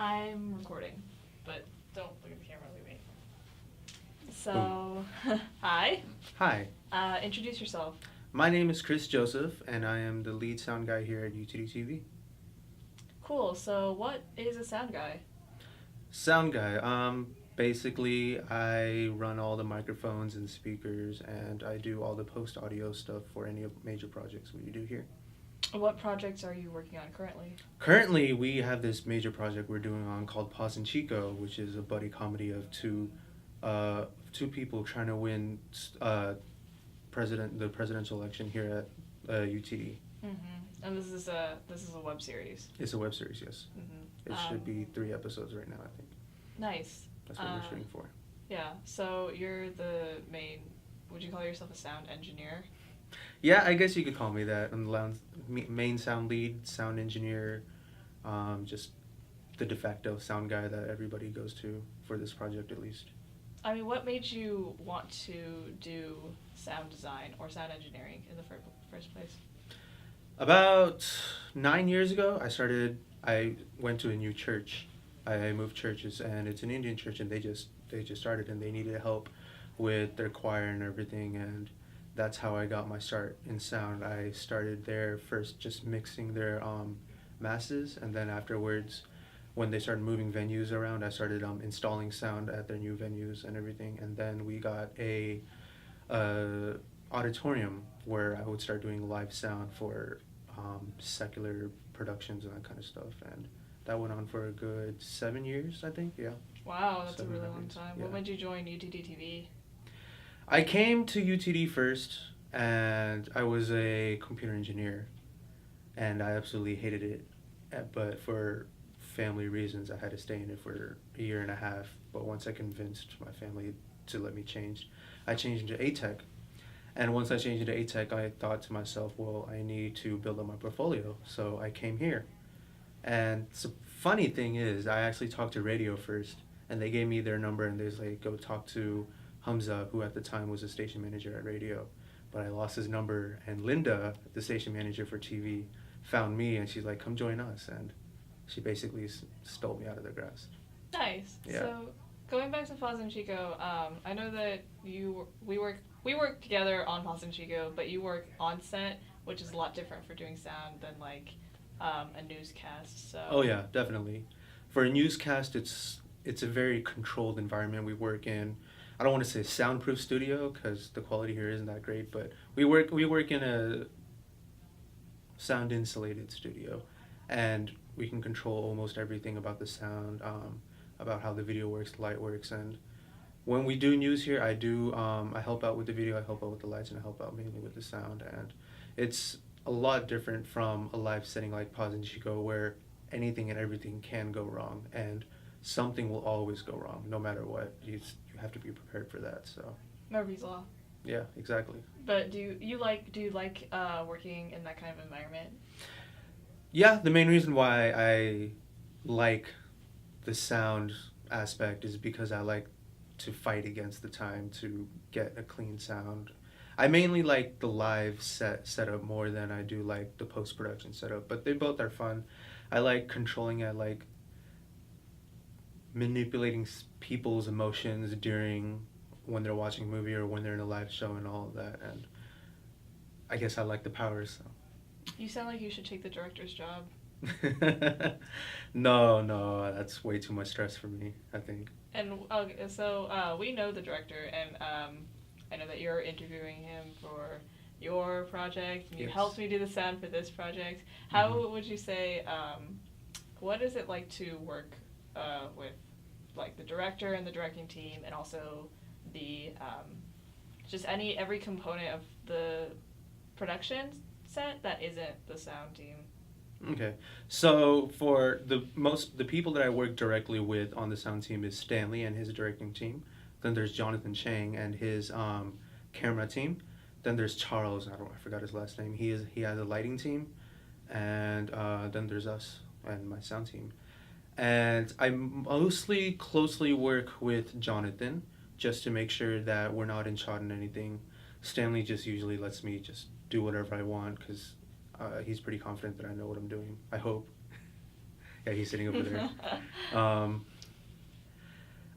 I'm recording, but don't look at the camera, look at me. Boom. So, hi. Hi, Introduce yourself. my name is Chris Joseph, and I am the lead sound guy here at UTD TV. Cool. So, what is a sound guy? Sound guy, basically, I run all the microphones and speakers, and I do all the post audio stuff for any of major projects we do here. What projects are you working on currently? Currently, we have this major project we're doing on called Paz and Chico, which is a buddy comedy of two people trying to win the presidential election here at UTD. Mm-hmm. And this is a web series. It's a web series, yes. Mm-hmm. It should be 3 episodes right now, I think. Nice. That's what we're shooting for. Yeah. So you're the main. Would you call yourself a sound engineer? Yeah, I guess you could call me that. I'm the main sound lead, sound engineer, just the de facto sound guy that everybody goes to for this project at least. I mean, what made you want to do sound design or sound engineering in the first place? About 9 years ago, I went to a new church. I moved churches, and it's an Indian church, and they just started, and they needed help with their choir and everything, and that's how I got my start in sound. I started there first, just mixing their masses, and then afterwards, when they started moving venues around, I started installing sound at their new venues and everything, and then we got a auditorium where I would start doing live sound for secular productions and that kind of stuff, and that went on for a good 7 years, I think. Yeah. Wow, that's a really 7.5 long years. time. Yeah. What made you join UTD TV? I came to UTD first, and I was a computer engineer, and I absolutely hated it. But for family reasons, I had to stay in it for a year and a half. But once I convinced my family to let me change, I changed into ATech. And once I changed into ATech, I thought to myself, well, I need to build up my portfolio. So I came here. And the funny thing is, I actually talked to radio first, and they gave me their number, and they was like, go talk to Hamza, who at the time was a station manager at radio. But I lost his number, and Linda, the station manager for TV, found me, and she's like, come join us. And she basically stole me out of their grasp. Nice. Yeah. So going back to Paz and Chico, I know that we work together on Paz and Chico, but you work on set, which is a lot different for doing sound than like a newscast. So. Oh yeah, definitely. For a newscast, it's a very controlled environment we work in. I don't want to say soundproof studio because the quality here isn't that great, but we work in a sound insulated studio, and we can control almost everything about the sound, about how the video works, the light works, and when we do news here, I help out with the video, I help out with the lights, and I help out mainly with the sound, and it's a lot different from a live setting like Paz and Chico where anything and everything can go wrong, and something will always go wrong no matter what. You have to be prepared for that. So Murphy's Law. yeah, exactly. But do you like working in that kind of environment? Yeah, the main reason why I like the sound aspect is because I like to fight against the time to get a clean sound. I mainly like the live setup more than I do like the post-production setup, but they both are fun. I like controlling it, I like manipulating people's emotions during when they're watching a movie or when they're in a live show and all of that, and I guess I like the power, so. You sound like you should take the director's job. No, that's way too much stress for me, I think. And okay, so we know the director, and I know that you're interviewing him for your project, and you Yes. helped me do the sound for this project. How would you say, what is it like to work with like the director and the directing team, and also the just every component of the production set that isn't the sound team? Okay, so for the people that I work directly with on the sound team is Stanley and his directing team. Then there's Jonathan Chang and his camera team. Then there's Charles. I forgot his last name. He has a lighting team, and then there's us and my sound team. And I mostly closely work with Jonathan just to make sure that we're not in shot in anything. Stanley just usually lets me just do whatever I want because he's pretty confident that I know what I'm doing. I hope. Yeah, he's sitting over there.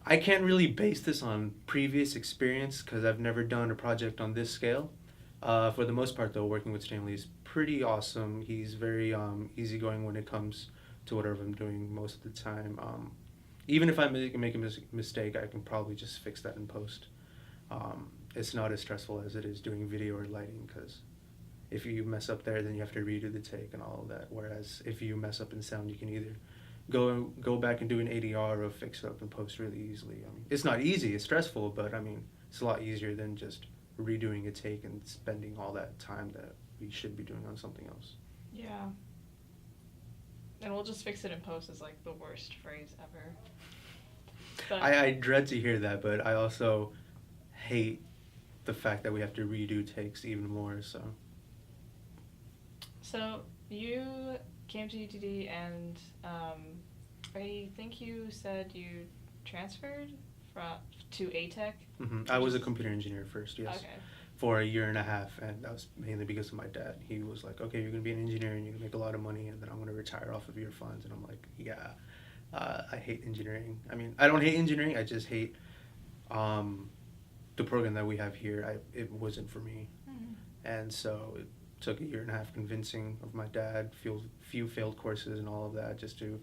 I can't really base this on previous experience because I've never done a project on this scale. For the most part, though, working with Stanley is pretty awesome. He's very easygoing when it comes to whatever I'm doing most of the time. Even if I make a mistake, I can probably just fix that in post. It's not as stressful as it is doing video or lighting because if you mess up there, then you have to redo the take and all of that. Whereas if you mess up in sound, you can either go back and do an ADR or fix it up in post really easily. I mean, it's not easy, it's stressful, but I mean, it's a lot easier than just redoing a take and spending all that time that we should be doing on something else. Yeah. And we'll just fix it in post is like the worst phrase ever. But I dread to hear that, but I also hate the fact that we have to redo takes even more, so. So you came to UTD and I think you said you transferred to ATech? I was a computer engineer first, yes. Okay. For a year and a half, and that was mainly because of my dad. He was like, okay, you're going to be an engineer and you're going to make a lot of money, and then I'm going to retire off of your funds. And I'm like, yeah, I hate engineering. I mean, I don't hate engineering, I just hate the program that we have here. It wasn't for me. Mm-hmm. And so it took a year and a half convincing of my dad, few failed courses and all of that, just to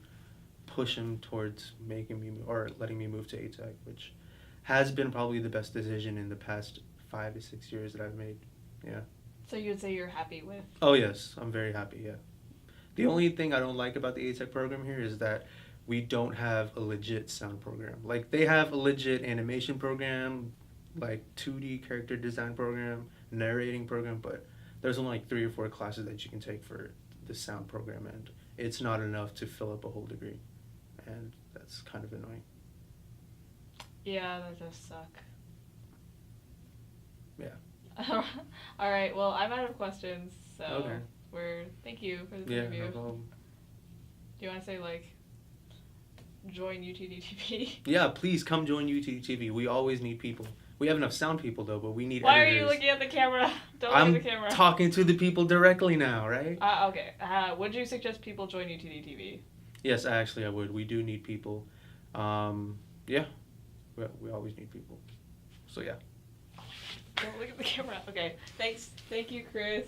push him towards making me, or letting me move to ATech, which has been probably the best decision in the past 5 to 6 years that I've made. Yeah. So you would say you're happy with? Oh yes, I'm very happy, yeah. The only thing I don't like about the ATech program here is that we don't have a legit sound program. Like, they have a legit animation program, like 2D character design program, narrating program, but there's only like 3 or 4 classes that you can take for the sound program, and it's not enough to fill up a whole degree, and that's kind of annoying. Yeah, that does suck. Yeah. All right, well, I'm out of questions, so Okay. thank you for this Yeah, interview. no problem. Do you want to say, like, join UTD TV? Yeah, please come join UTD TV. We always need people. We have enough sound people, though, but we need Why editors. are you looking at the camera? Don't I'm look at the camera. talking to the people directly now, right? Okay. Would you suggest people join UTD TV? Yes, actually, I would. We do need people. Yeah, we always need people. So, yeah. Don't look at the camera. Okay. Thanks. Thank you, Chris.